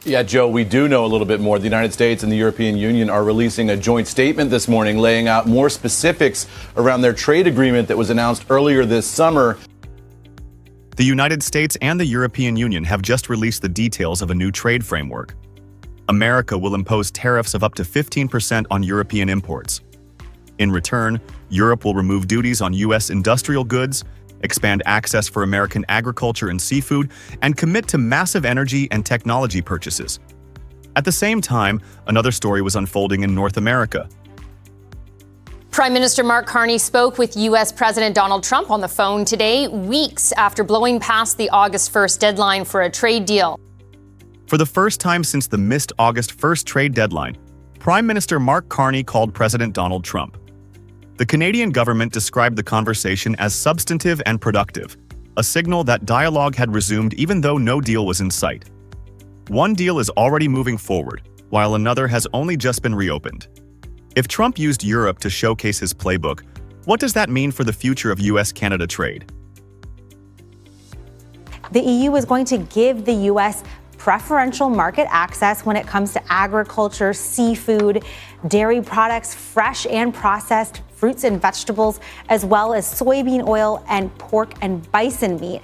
Yeah, Joe, we do know a little bit more. The United States and the European Union are releasing a joint statement this morning laying out more specifics around their trade agreement that was announced earlier this summer. The United States and the European Union have just released the details of a new trade framework. America will impose tariffs of up to 15% on European imports. In return, Europe will remove duties on U.S. industrial goods, expand access for American agriculture and seafood, and commit to massive energy and technology purchases. At the same time, another story was unfolding in North America. Prime Minister Mark Carney spoke with U.S. President Donald Trump on the phone today, weeks after blowing past the August 1st deadline for a trade deal. For the first time since the missed August 1st trade deadline, Prime Minister Mark Carney called President Donald Trump. The Canadian government described the conversation as substantive and productive, a signal that dialogue had resumed even though no deal was in sight. One deal is already moving forward, while another has only just been reopened. If Trump used Europe to showcase his playbook, what does that mean for the future of U.S.-Canada trade? The EU is going to give the U.S. preferential market access when it comes to agriculture, seafood, dairy products, fresh and processed fruits and vegetables, as well as soybean oil and pork and bison meat.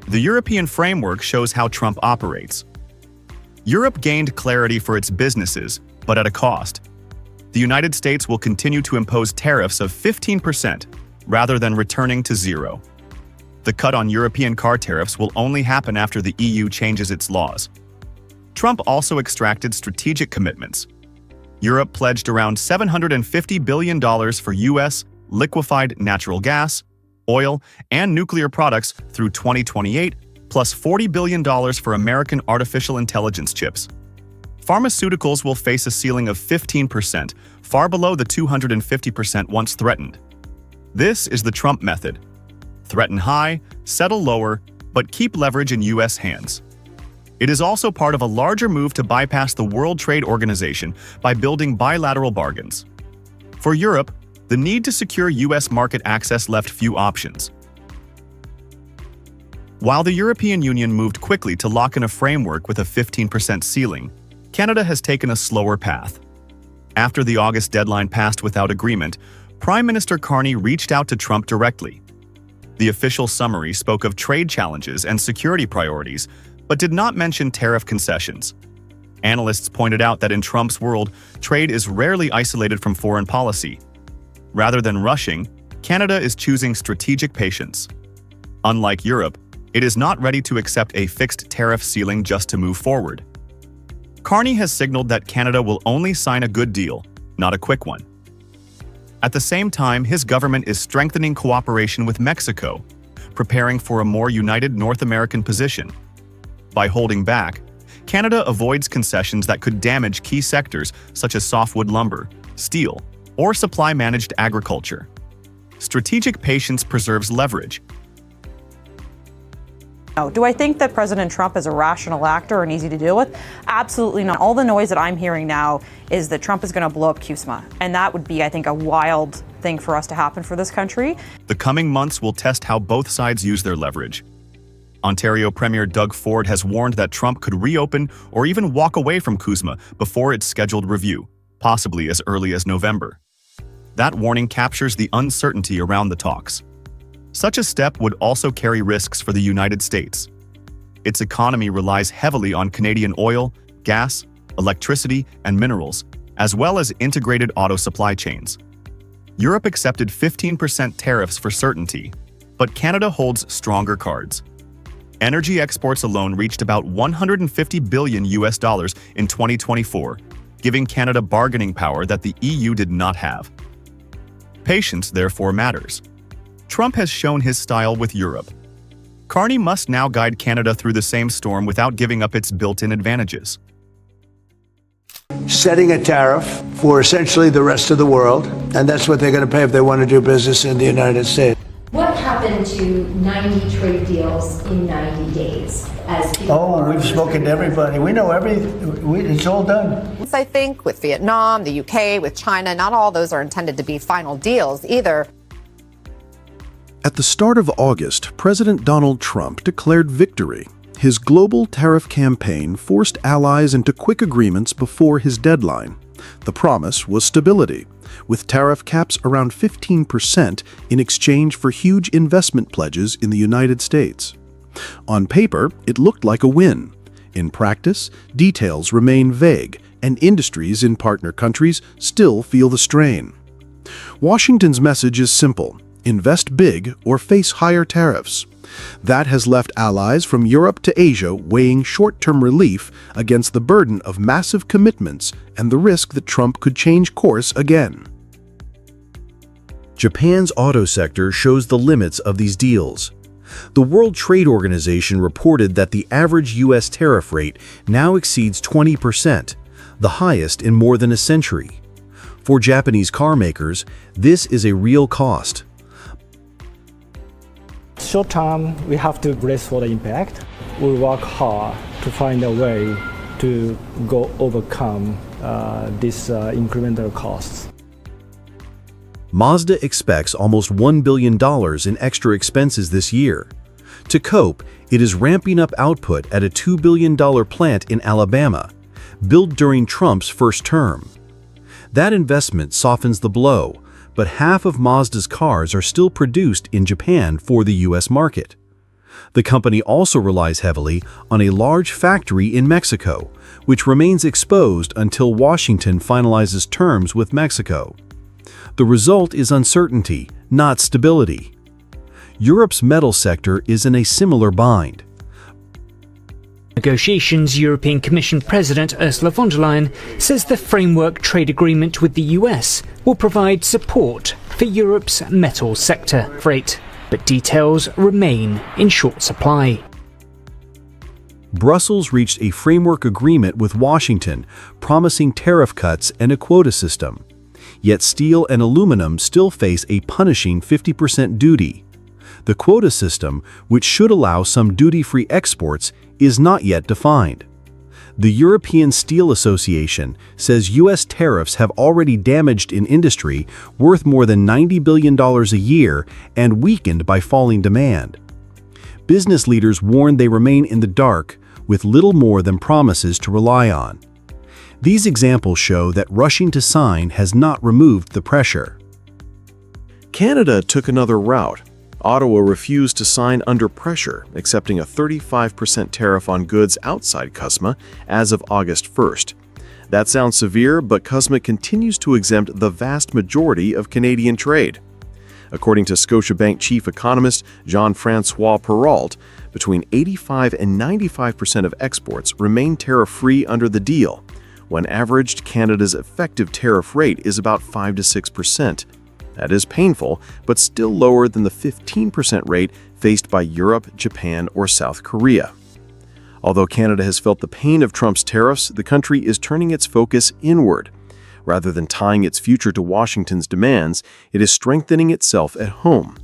The European framework shows how Trump operates. Europe gained clarity for its businesses, but at a cost. The United States will continue to impose tariffs of 15%, rather than returning to zero. The cut on European car tariffs will only happen after the EU changes its laws. Trump also extracted strategic commitments. Europe pledged around $750 billion for U.S. liquefied natural gas, oil, and nuclear products through 2028, plus $40 billion for American artificial intelligence chips. Pharmaceuticals will face a ceiling of 15%, far below the 250% once threatened. This is the Trump method. Threaten high, settle lower, but keep leverage in U.S. hands. It is also part of a larger move to bypass the World Trade Organization by building bilateral bargains. For Europe, the need to secure U.S. market access left few options. While the European Union moved quickly to lock in a framework with a 15% ceiling, Canada has taken a slower path. After the August deadline passed without agreement, Prime Minister Carney reached out to Trump directly. The official summary spoke of trade challenges and security priorities, but did not mention tariff concessions. Analysts pointed out that in Trump's world, trade is rarely isolated from foreign policy. Rather than rushing, Canada is choosing strategic patience. Unlike Europe, it is not ready to accept a fixed tariff ceiling just to move forward. Carney has signaled that Canada will only sign a good deal, not a quick one. At the same time, his government is strengthening cooperation with Mexico, preparing for a more united North American position. By holding back, Canada avoids concessions that could damage key sectors such as softwood lumber, steel, or supply-managed agriculture. Strategic patience preserves leverage. Do I think that President Trump is a rational actor and easy to deal with? Absolutely not. All the noise that I'm hearing now is that Trump is going to blow up CUSMA, and that would be, I think, a wild thing for us to happen for this country. The coming months will test how both sides use their leverage. Ontario Premier Doug Ford has warned that Trump could reopen or even walk away from CUSMA before its scheduled review, possibly as early as November. That warning captures the uncertainty around the talks. Such a step would also carry risks for the United States. Its economy relies heavily on Canadian oil, gas, electricity, and minerals, as well as integrated auto supply chains. Europe accepted 15% tariffs for certainty, but Canada holds stronger cards. Energy exports alone reached about $150 billion in 2024, giving Canada bargaining power that the EU did not have. Patience, therefore, matters. Trump has shown his style with Europe. Carney must now guide Canada through the same storm without giving up its built-in advantages. Setting a tariff for essentially the rest of the world, and that's what they're going to pay if they want to do business in the United States. What happened to 90 trade deals in 90 days? We've spoken to everybody. We know it's all done. I think with Vietnam, the UK, with China, not all those are intended to be final deals either. At the start of August, President Donald Trump declared victory. his global tariff campaign forced allies into quick agreements before his deadline. The promise was stability, with tariff caps around 15% in exchange for huge investment pledges in the United States. On paper, it looked like a win. In practice, details remain vague, and industries in partner countries still feel the strain. Washington's message is simple: invest big or face higher tariffs. That has left allies from Europe to Asia weighing short-term relief against the burden of massive commitments and the risk that Trump could change course again. Japan's auto sector shows the limits of these deals. The World Trade Organization reported that the average U.S. tariff rate now exceeds 20%, the highest in more than a century. For Japanese car makers, this is a real cost. Short term, we have to brace for the impact. We work hard to find a way to overcome these incremental costs. Mazda expects almost $1 billion in extra expenses this year. To cope, it is ramping up output at a $2 billion plant in Alabama, built during Trump's first term. That investment softens the blow, but half of Mazda's cars are still produced in Japan for the U.S. market. The company also relies heavily on a large factory in Mexico, which remains exposed until Washington finalizes terms with Mexico. The result is uncertainty, not stability. Europe's metal sector is in a similar bind. Negotiations, European Commission President Ursula von der Leyen says the framework trade agreement with the US will provide support for Europe's metal sector freight, but details remain in short supply. Brussels reached a framework agreement with Washington, promising tariff cuts and a quota system. Yet steel and aluminum still face a punishing 50% duty. The quota system, which should allow some duty-free exports, is not yet defined. The European Steel Association says U.S. tariffs have already damaged an industry worth more than $90 billion a year and weakened by falling demand. Business leaders warn they remain in the dark, with little more than promises to rely on. These examples show that rushing to sign has not removed the pressure. Canada took another route. Ottawa refused to sign under pressure, accepting a 35% tariff on goods outside CUSMA as of August 1st. That sounds severe, but CUSMA continues to exempt the vast majority of Canadian trade. According to Scotiabank chief economist Jean-François Perrault, between 85 and 95% of exports remain tariff-free under the deal, when averaged, Canada's effective tariff rate is about 5 to 6%. That is painful, but still lower than the 15% rate faced by Europe, Japan, or South Korea. Although Canada has felt the pain of Trump's tariffs, the country is turning its focus inward. Rather than tying its future to Washington's demands, it is strengthening itself at home.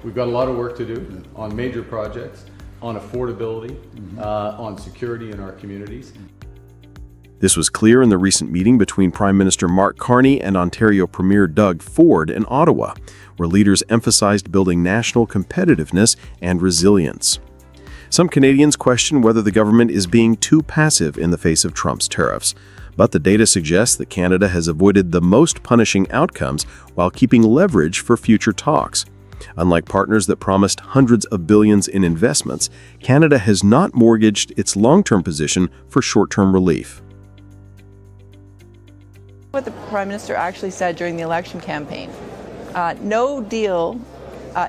We've got a lot of work to do on major projects, on affordability, on security in our communities. This was clear in the recent meeting between Prime Minister Mark Carney and Ontario Premier Doug Ford in Ottawa, where leaders emphasized building national competitiveness and resilience. Some Canadians question whether the government is being too passive in the face of Trump's tariffs, but the data suggests that Canada has avoided the most punishing outcomes while keeping leverage for future talks. Unlike partners that promised hundreds of billions in investments, Canada has not mortgaged its long-term position for short-term relief. What the Prime Minister actually said during the election campaign. No deal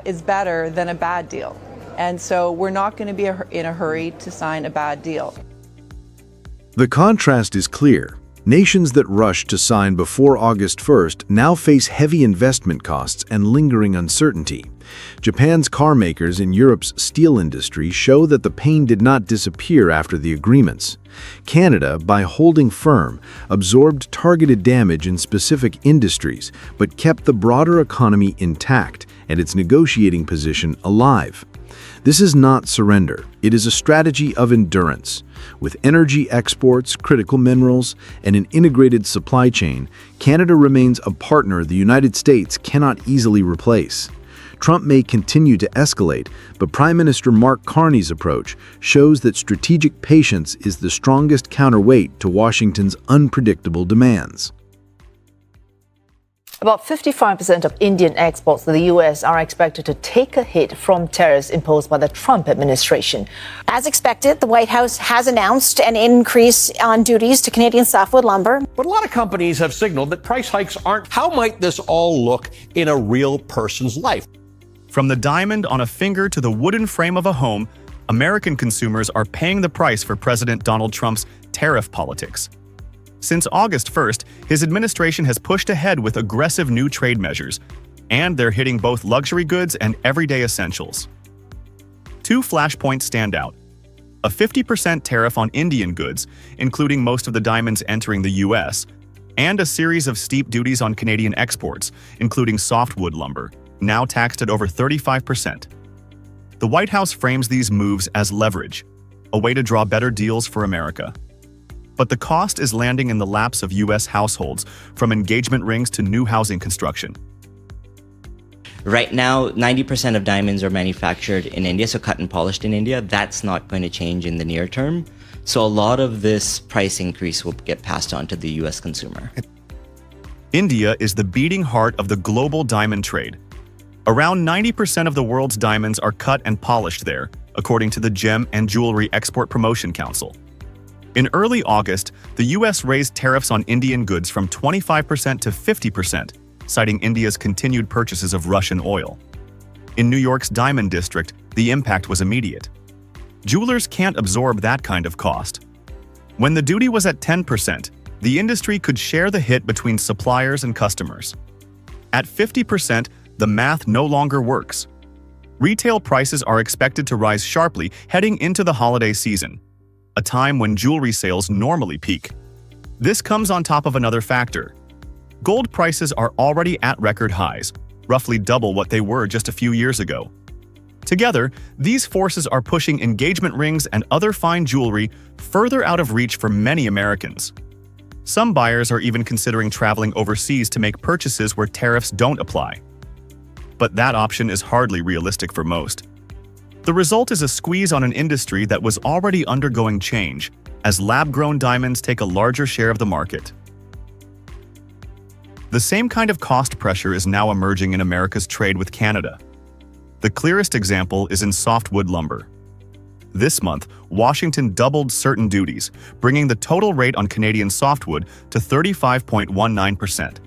is better than a bad deal. And so we're not going to be in a hurry to sign a bad deal. The contrast is clear. Nations that rushed to sign before August 1st now face heavy investment costs and lingering uncertainty. Japan's car makers and Europe's steel industry show that the pain did not disappear after the agreements. Canada, by holding firm, absorbed targeted damage in specific industries, but kept the broader economy intact and its negotiating position alive. This is not surrender. It is a strategy of endurance. With energy exports, critical minerals, and an integrated supply chain, Canada remains a partner the United States cannot easily replace. Trump may continue to escalate, but Prime Minister Mark Carney's approach shows that strategic patience is the strongest counterweight to Washington's unpredictable demands. About 55% of Indian exports to the U.S. are expected to take a hit from tariffs imposed by the Trump administration. As expected, the White House has announced an increase on duties to Canadian softwood lumber. But a lot of companies have signaled that price hikes aren't. How might this all look in a real person's life? From the diamond on a finger to the wooden frame of a home, American consumers are paying the price for President Donald Trump's tariff politics. Since August 1st, his administration has pushed ahead with aggressive new trade measures, and they're hitting both luxury goods and everyday essentials. Two flashpoints stand out: a 50% tariff on Indian goods, including most of the diamonds entering the U.S., and a series of steep duties on Canadian exports, including softwood lumber, now taxed at over 35%. The White House frames these moves as leverage, a way to draw better deals for America. But the cost is landing in the laps of U.S. households, from engagement rings to new housing construction. Right now, 90% of diamonds are manufactured in India, so cut and polished in India. That's not going to change in the near term. So a lot of this price increase will get passed on to the U.S. consumer. India is the beating heart of the global diamond trade. Around 90% of the world's diamonds are cut and polished there, according to the Gem and Jewelry Export Promotion Council. In early August, the U.S. raised tariffs on Indian goods from 25% to 50%, citing India's continued purchases of Russian oil. In New York's Diamond District, the impact was immediate. Jewelers can't absorb that kind of cost. When the duty was at 10%, the industry could share the hit between suppliers and customers. At 50%, the math no longer works. Retail prices are expected to rise sharply heading into the holiday season, a time when jewelry sales normally peak. This comes on top of another factor. Gold prices are already at record highs, roughly double what they were just a few years ago. Together, these forces are pushing engagement rings and other fine jewelry further out of reach for many Americans. Some buyers are even considering traveling overseas to make purchases where tariffs don't apply. But that option is hardly realistic for most. The result is a squeeze on an industry that was already undergoing change, as lab-grown diamonds take a larger share of the market. The same kind of cost pressure is now emerging in America's trade with Canada. The clearest example is in softwood lumber. This month, Washington doubled certain duties, bringing the total rate on Canadian softwood to 35.19%.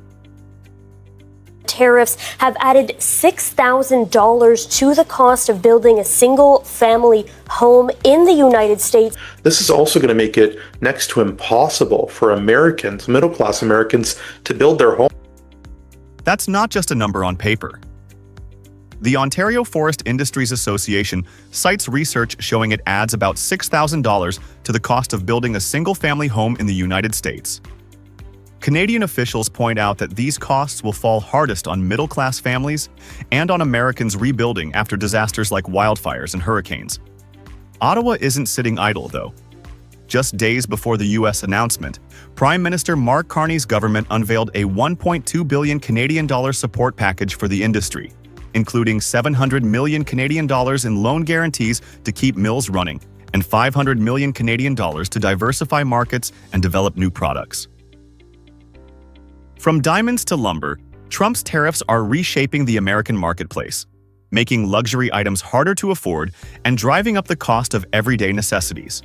Tariffs have added $6,000 to the cost of building a single-family home in the United States. This is also going to make it next to impossible for Americans, middle-class Americans, to build their home. That's not just a number on paper. The Ontario Forest Industries Association cites research showing it adds about $6,000 to the cost of building a single-family home in the United States. Canadian officials point out that these costs will fall hardest on middle-class families and on Americans rebuilding after disasters like wildfires and hurricanes. Ottawa isn't sitting idle, though. Just days before the U.S. announcement, Prime Minister Mark Carney's government unveiled a $1.2 billion Canadian support package for the industry, including $700 million Canadian in loan guarantees to keep mills running and $500 million Canadian to diversify markets and develop new products. From diamonds to lumber, Trump's tariffs are reshaping the American marketplace, making luxury items harder to afford and driving up the cost of everyday necessities.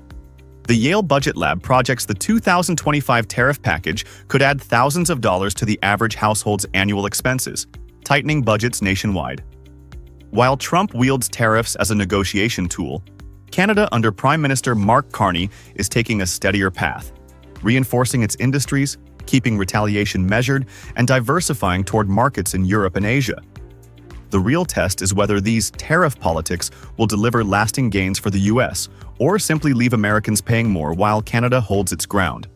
The Yale Budget Lab projects the 2025 tariff package could add thousands of dollars to the average household's annual expenses, tightening budgets nationwide. While Trump wields tariffs as a negotiation tool, Canada under Prime Minister Mark Carney is taking a steadier path, reinforcing its industries, keeping retaliation measured, and diversifying toward markets in Europe and Asia. The real test is whether these tariff politics will deliver lasting gains for the U.S. or simply leave Americans paying more while Canada holds its ground.